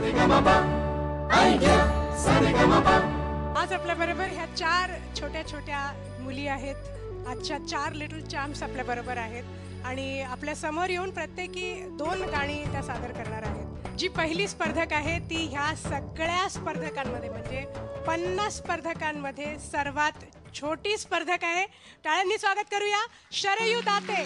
आज आपल्या बरोबर ह्या 4 छोट्या छोट्या मुली आहेत. आजच्या 4 लिटल चॅम्प्स आपल्या बरोबर आहेत आणि आपल्या समोर येऊन प्रत्येकी 2 गाणी त्या सादर करणार आहेत. जी पहिली स्पर्धक आहे ती ह्या सगळ्या स्पर्धकांमध्ये म्हणजे 50 स्पर्धकांमध्ये सर्वात छोटी स्पर्धक आहे. टाळ्यांनी स्वागत करूया शरयू दाते.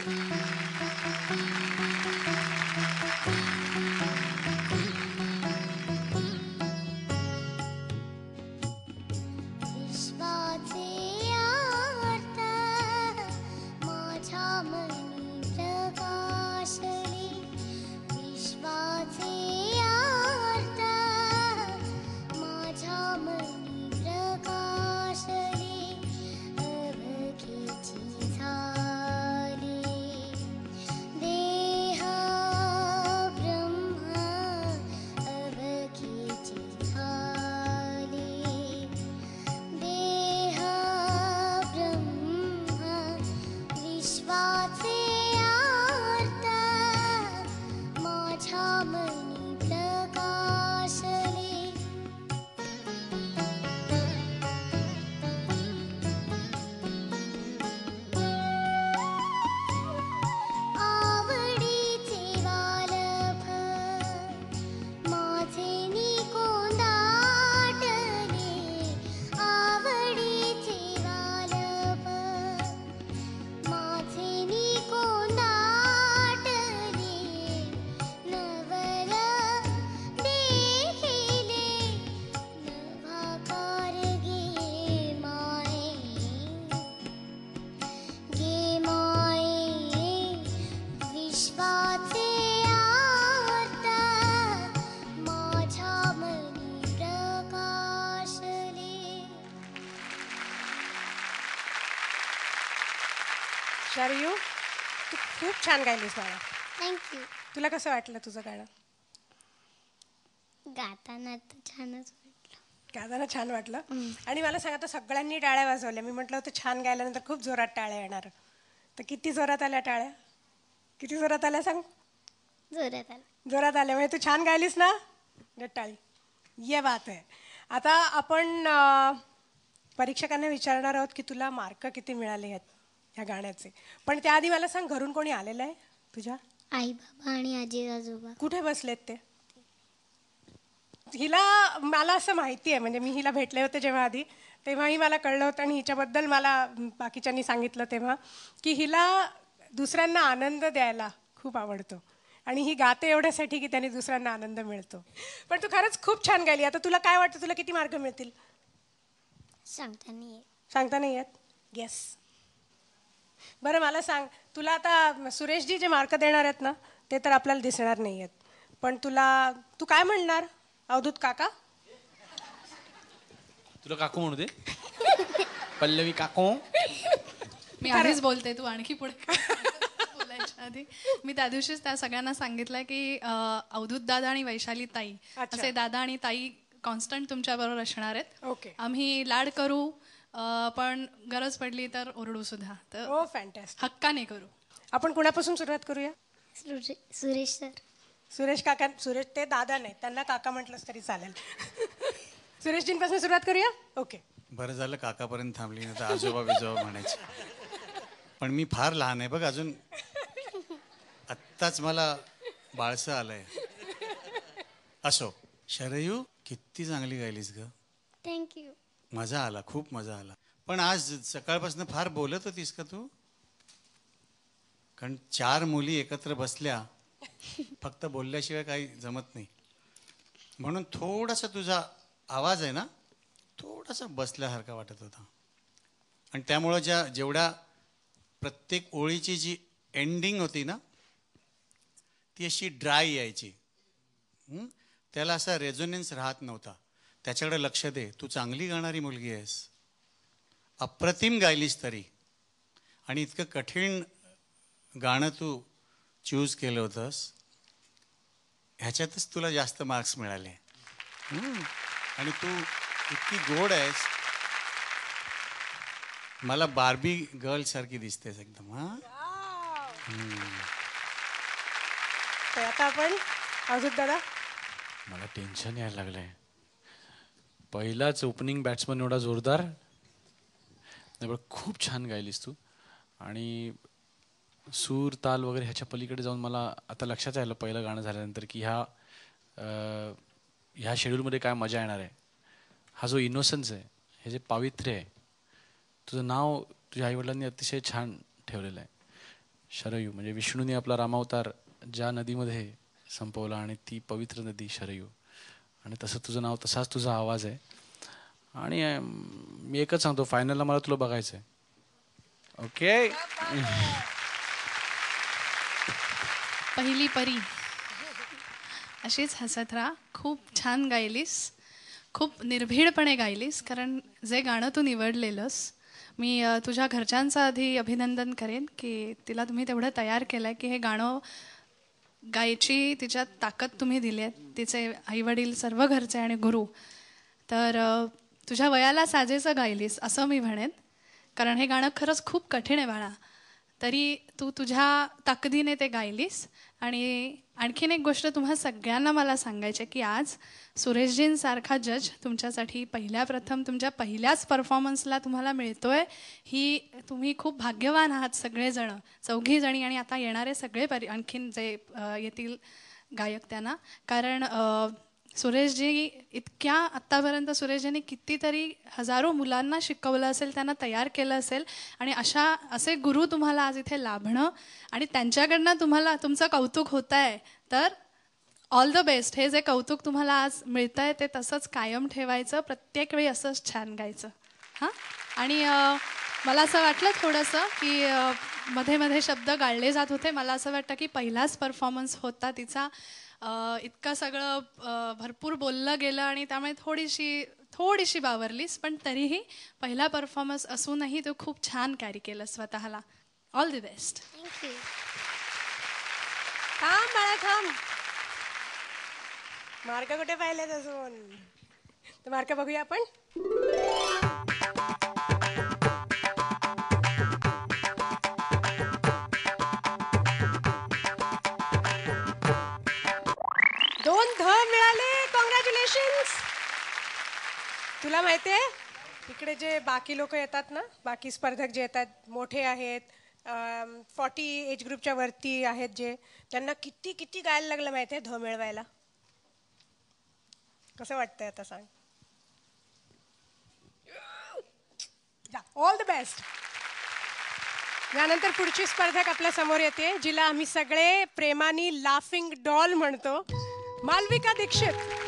शरयू तू खूप छान गायलीस मला. थँक्यू. तुला कसं वाटलं तुझं गाणं? गाताना तर छानच वाटलं. गाताना छान वाटलं. आणि मला सांग आता सगळ्यांनी टाळ्या वाजवल्या. मी म्हटलं होतं छान गायल्यानंतर खूप जोरात टाळ्या येणार. तर किती जोरात आल्या टाळ्या? किती जोरात आल्या सांग? जोरात आलं. जोरात आल्या म्हणजे तू छान गायलीस ना. टाळी. ये बात आहे. आता आपण परीक्षकांना विचारणार आहोत की तुला मार्क किती मिळाले आहेत ह्या गाण्याचे. पण त्याआधी मला सांग घरून कोणी आलेलं आहे तुझ्या? आई बाबा आणि आजी आजोबा. कुठे बसलेत ते? हिला मला असं माहिती आहे म्हणजे मी हिला भेटले होते जेव्हा आधी तेव्हाही मला कळलं होतं आणि हिच्याबद्दल मला बाकीच्यांनी सांगितलं तेव्हा की हिला दुसऱ्यांना आनंद द्यायला खूप आवडतो आणि ही गाते एवढ्यासाठी की त्याने दुसऱ्यांना आनंद मिळतो. पण तू खरंच खूप छान गायली. आता तुला काय वाटतं तुला किती मार्क मिळतील? सांगता नाही. सांगता नाही येत. गेस. बरं मला सांग तुला आता सुरेशजी जे मार्क देणार आहेत ना ते तर आपल्याला दिसणार नाही आहेत. पण तू काय म्हणणार अवधूत काका? तुला काकू म्हणू दे. पल्लवी काकू. मी आधीच बोलते तू आणखी पुढे बोलायच्या आधी मी त्या दिवशीच त्या सगळ्यांना सांगितलं की अवधूत दादा आणि वैशाली ताई असे दादा आणि ताई कॉन्स्टंट तुमच्या बरोबर असणार आहेत. ओके. आम्ही लाड करू पण गरज पडली तर ओरडू सुद्धा. तर हो फॅन्टॅस्टिक. हक्काने करू. आपण कुणापासून सुरुवात करूया? सुरेश सर. सुरेश काका. सुरेश ते दादा नाही त्यांना काका म्हटलंच तरी चालेल. सुरेशजींपासून सुरुवात करूया. ओके. बरं झालं काकापर्यंत थांबली नाही तर आजोबा बिजोबा म्हणायचे. पण मी फार लहान आहे बघ अजून. आत्ताच मला बाळसं आलंय. असो. शरयू किती चांगली गायलीस ग. थँक्यू. मजा आला. खूप मजा आला. पण आज सकाळपासून फार बोलत होतीस का तू? कारण 4 मुली एकत्र बसल्या फक्त बोलल्याशिवाय काही जमत नाही. म्हणून थोडासा तुझा आवाज आहे ना थोडासा बसल्यासारखा वाटत होता. आणि त्यामुळं जेवढ्या प्रत्येक ओळीची जी एंडिंग होती ना ती अशी ड्राय यायची. त्याला असा रेझोनन्स राहत नव्हता. त्याच्याकडे लक्ष दे. तू चांगली गाणारी मुलगी आहेस. अप्रतिम गायलीस तरी. आणि इतकं कठीण गाणं तू चूज केलं होतंस ह्याच्यातच तुला जास्त मार्क्स मिळाले. आणि तू इतकी गोड आहेस. मला बार्बी गर्ल सारखी दिसतेस एकदम. तर आता आपण अवधूत दादा मला टेन्शन यायला लागलंय. पहिलाच ओपनिंग बॅट्समन एवढा जोरदार. नाही पण खूप छान गायलीस तू. आणि सूर ताल वगैरे ह्याच्या पलीकडे जाऊन मला आता लक्षात आलं पहिलं गाणं झाल्यानंतर की ह्या शेड्यूलमध्ये काय मजा येणार आहे. हा जो इनोसन्स आहे, हे जे पावित्र्य आहे, तुझं नाव तुझ्या आईवडिलांनी अतिशय छान ठेवलेलं आहे. शरयू म्हणजे विष्णूने आपला रामावतार ज्या नदीमध्ये संपवला आणि ती पवित्र नदी शरयू. आणि तसं तुझं नाव, तसाच तुझा आवाज आहे. आणि मी एकच सांगतो, फायनलला मला तुला बघायचं आहे. ओके. पहिली परी अशीच हसत राहा. खूप छान गायलीस, खूप निर्भीडपणे गायलीस. कारण जे गाणं तू निवडलेलंस, मी तुझ्या घरच्यांचं आधी अभिनंदन करेन की तिला तुम्ही तेवढं तयार केलं आहे की हे गाणं गायची तिच्यात ताकद तुम्ही दिली आहे. तिचे आईवडील, सर्व घरचे आणि गुरु. तर तुझ्या वयाला साजेसं गायलीस असं मी म्हणेन. कारण हे गाणं खरंच खूप कठीण आहे बाळा. तरी तू तुझ्या ताकदीने ते गायलीस. आणि आणखीन एक गोष्ट तुम्हा सगळ्यांना मला सांगायची आहे की आज सुरेशजींसारखा जज तुमच्यासाठी प्रथम तुमच्या पहिल्याच परफॉर्मन्सला तुम्हाला मिळतोय. ही तुम्ही खूप भाग्यवान आहात सगळेजण, चौघीजणी आणि आता येणारे सगळे आणखीन जे येतील गायक त्यांना. कारण सुरेशजी इतक्या आत्तापर्यंत सुरेशजींनी कितीतरी हजारो मुलांना शिकवलं असेल, त्यांना तयार केलं असेल. आणि असे गुरु तुम्हाला आज इथे लाभणं आणि त्यांच्याकडनं तुम्हाला तुमचं कौतुक होत आहे. तर ऑल द बेस्ट. हे जे कौतुक तुम्हाला आज मिळतं आहे ते तसंच कायम ठेवायचं. प्रत्येक वेळी असंच छान गायचं. हां. आणि मला असं वाटलं थोडंसं की मध्ये मध्ये शब्द गाळले जात होते. मला असं वाटतं की पहिलाच परफॉर्मन्स होता तिचा. इतकं सगळं भरपूर बोललं गेलं आणि त्यामुळे थोडीशी बावरलीस. पण तरीही पहिला परफॉर्मन्स असूनही तू खूप छान कॅरी केलं स्वतःला. All the best. थँक्यू. थांब बाळा थांब. मार्क कुठे पाहिलेत अजून? तर मार्क बघूया आपण. मिळाले. कॉंग्रॅच्युलेशन्स. तुला माहिती आहे इकडे जे बाकी लोक येतात ना, बाकी स्पर्धक जे येतात, मोठे आहेत, 40 एज ग्रुपच्या वरती आहेत, जे त्यांना किती किती गायला लागलं माहिती आहे मिळवायला. कसं वाटतंय आता सांग. All the best. यानंतर पुढची स्पर्धक आपल्या समोर येते, जिला आम्ही सगळे प्रेमाने लाफिंग डॉल म्हणतो. मालविका दीक्षित.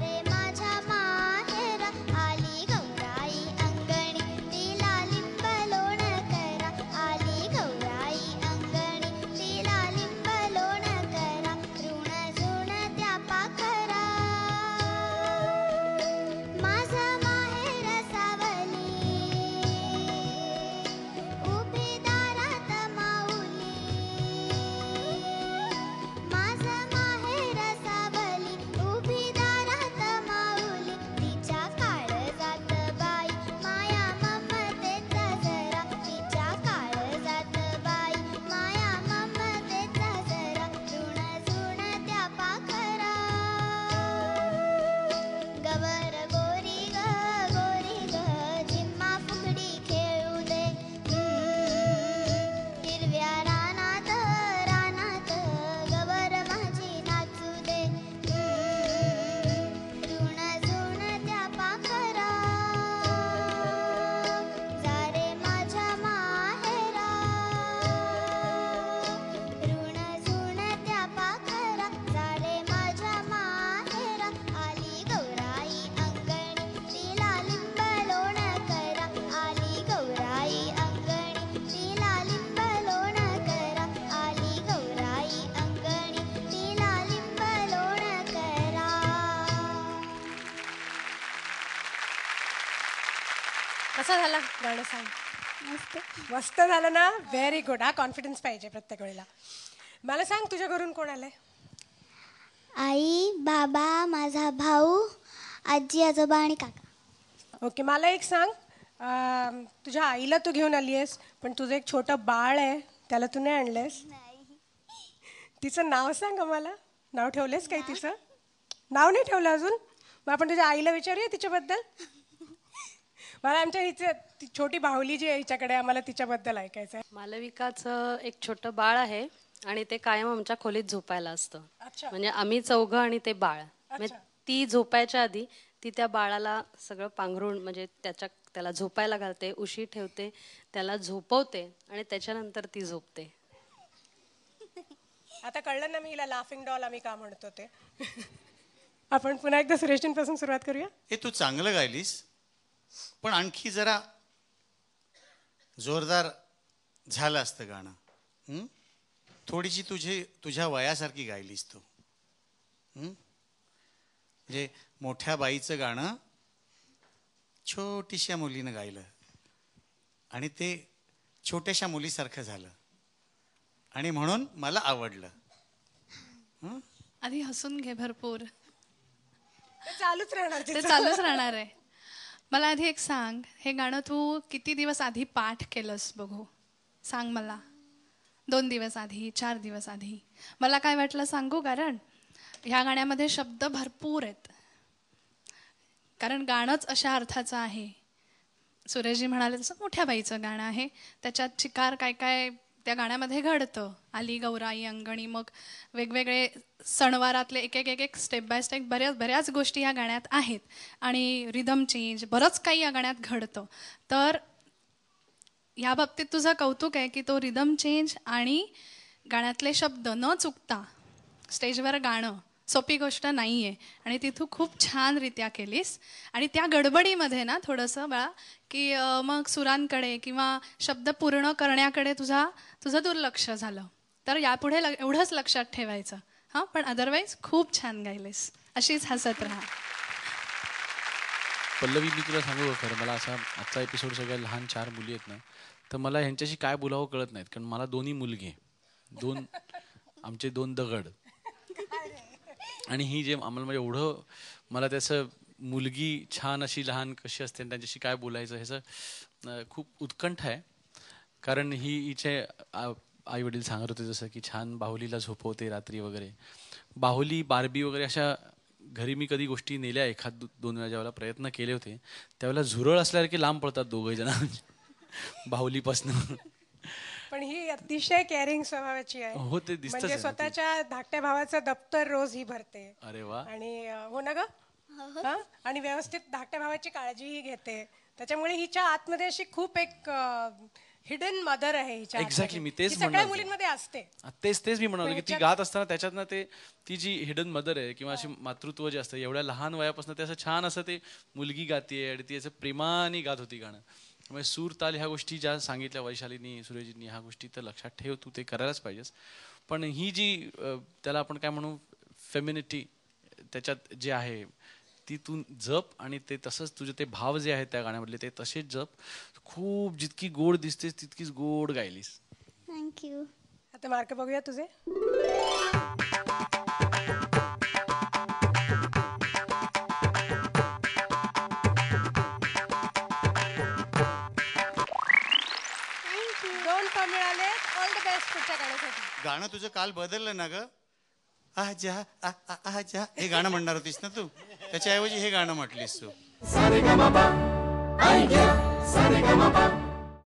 रे कसं झालं गाणं सांग. मस्त. मस्त झालं ना. Very good. हा कॉन्फिडन्स पाहिजे प्रत्येक वेळेला. मला सांग तुझ्या घरून कोण आलंय. आई, बाबा, माझा भाऊ, आजी, आजोबा आणि काका. ओके, मला एक सांग. तुझ्या आईला तू घेऊन आली आहेस, पण तुझं एक छोटं बाळ आहे, त्याला तू नाही आणलंयस. तिचं नाव सांग आम्हाला. नाव ठेवलंयस काही तिचं? नाव नाही ठेवलं अजून. मग आपण तुझ्या आईला विचारूया तिच्याबद्दल. मला आमच्या हिचं ती छोटी बाहुली जी आहे हिच्याकडे, आम्हाला तिच्याबद्दल ऐकायचं आहे. मालविकाचं एक छोटं बाळ आहे आणि ते कायम आमच्या खोलीत झोपायला असतं. अच्छा. म्हणजे आम्ही चौघं आणि ते बाळ. म्हणजे ती झोपायच्या आधी ती त्या बाळाला सगळं पांघरून म्हणजे त्याला झोपायला घालते, उशी ठेवते, त्याला झोपवते आणि त्याच्यानंतर ती झोपते. आता कळलं ना मी हिला लाफिंग डॉल आम्ही का म्हणतो ते. आपण पुन्हा एकदा सुरेशजींपासून सुरुवात करूया. हे तू चांगलं गायलीस, पण आणखी जरा जोरदार झालं असतं गाणं. थोडीशी तुझ्या वयासारखी गायलीस तू. म्हणजे मोठ्या बाईचं गाणं छोटीशा मुलीनं गायलं आणि ते छोट्याशा मुलीसारखं झालं आणि म्हणून मला आवडलं. आधी हसून घे भरपूर. ते चालूच राहणार ते चालूच राहणार आहे. मला आधी एक सांग, हे गाणं तू किती दिवस आधी पाठ केलंस बघू. सांग मला. 2 दिवस आधी, 4 दिवस आधी. मला काय वाटलं सांगू, कारण ह्या गाण्यामध्ये शब्द भरपूर आहेत. कारण गाणंच अशा अर्थाचं आहे. सुरेशजी म्हणाले तसं मोठ्या बाईचं गाणं आहे. त्याच्यात चिकार काय काय त्या गाण्यामध्ये घडतं. आली गौराई अंगणी, मग वेगवेगळे सणवारातले एक एक स्टेप बाय स्टेप बऱ्याच गोष्टी या गाण्यात आहेत. आणि रिदम चेंज बरंच काही या गाण्यात घडतं. तर या बाबतीत तुझं कौतुक आहे की तो रिदम चेंज आणि गाण्यातले शब्द न चुकता स्टेजवर गाणं सोपी गोष्ट नाही आहे. आणि ती तू खूप छानरित्या केलीस. आणि त्या गडबडीमध्ये ना थोडंसं बाळा की मग सुरांकडे किंवा शब्द पूर्ण करण्याकडे तुझं दुर्लक्ष झालं. तर यापुढे एवढंच लक्षात ठेवायचं. हां, पण अदरवाईज खूप छान गायलीस. अशीच हसत राहा. पल्लवी, मी तुला सांगू का खरं, मला असा आजचा एपिसोड सगळ्या लहान 4 मुली आहेत ना, तर मला ह्यांच्याशी काय बोलावं कळत नाहीत. कारण मला 2 मुलगी आहे, आमचे 2 दगड. आणि ही जे आम्हाला म्हणजे एवढं मला त्याचं मुलगी छान अशी लहान कशी असते आणि त्यांच्याशी काय बोलायचं ह्याचं खूप उत्कंठ आहे. कारण हिचे आई वडील सांगत होते जसं की छान बाहुलीला झोपवते रात्री वगैरे. बाहुली, बार्बी वगैरे अशा घरी मी कधी गोष्टी नेल्या 1-2 वेळा ज्यावेळेला प्रयत्न केले होते, त्यावेळेला झुरळ असल्यासारखे लांब पडतात दोघे जण बाहुलीपासनं. पण ही अतिशय केअरिंग स्वभावाची आहे. हो, ते दिसतंच म्हणजे आहे ना ते. स्वतःच्या धाकट्या भावाचं दप्तर रोज ही भरते. अरे वा. आणि हो ना ग. आणि व्यवस्थित धाकट्या भावाची काळजीही घेते. त्याच्यामुळे हिच्या आतमध्ये अशी खूप एक हिडन मदर आहे हिच्या. एक्झॅक्टली, मी तेच सगळ्या मुलींमध्ये असते. तेच मी म्हणालो की ती गात असताना त्याच्यातनं ती जी हिडन मदर आहे किंवा अशी मातृत्व जे असतं एवढ्या लहान वयापासून ते असं छान असं ते मुलगी गातीये आणि ती असं प्रेमाने गात होती गाणं. त्यामुळे सूर ताल ह्या गोष्टी ज्या सांगितल्या वैशालीनी, सुरेशजींनी, ह्या गोष्टी तर लक्षात ठेव, तू ते करायलाच पाहिजेस. पण ही जी त्याला आपण काय म्हणू फेमिनिटी त्याच्यात जे आहे ती तू जप. आणि ते तसंच तुझे ते भाव जे आहेत त्या गाण्यामधले ते तसेच जप. खूप जितकी गोड दिसतेस तितकीच गोड गायलीस. थँक्यू. आता मार्क बघूया तुझे. मिळाले. ऑल द बेस्ट पुढच्या गाण्यासाठी. गाणं तुझं काल बदललं ना ग. आजा आजा हे गाणं म्हणणार होतीस ना तू, त्याच्याऐवजी हे गाणं म्हटलीस तू.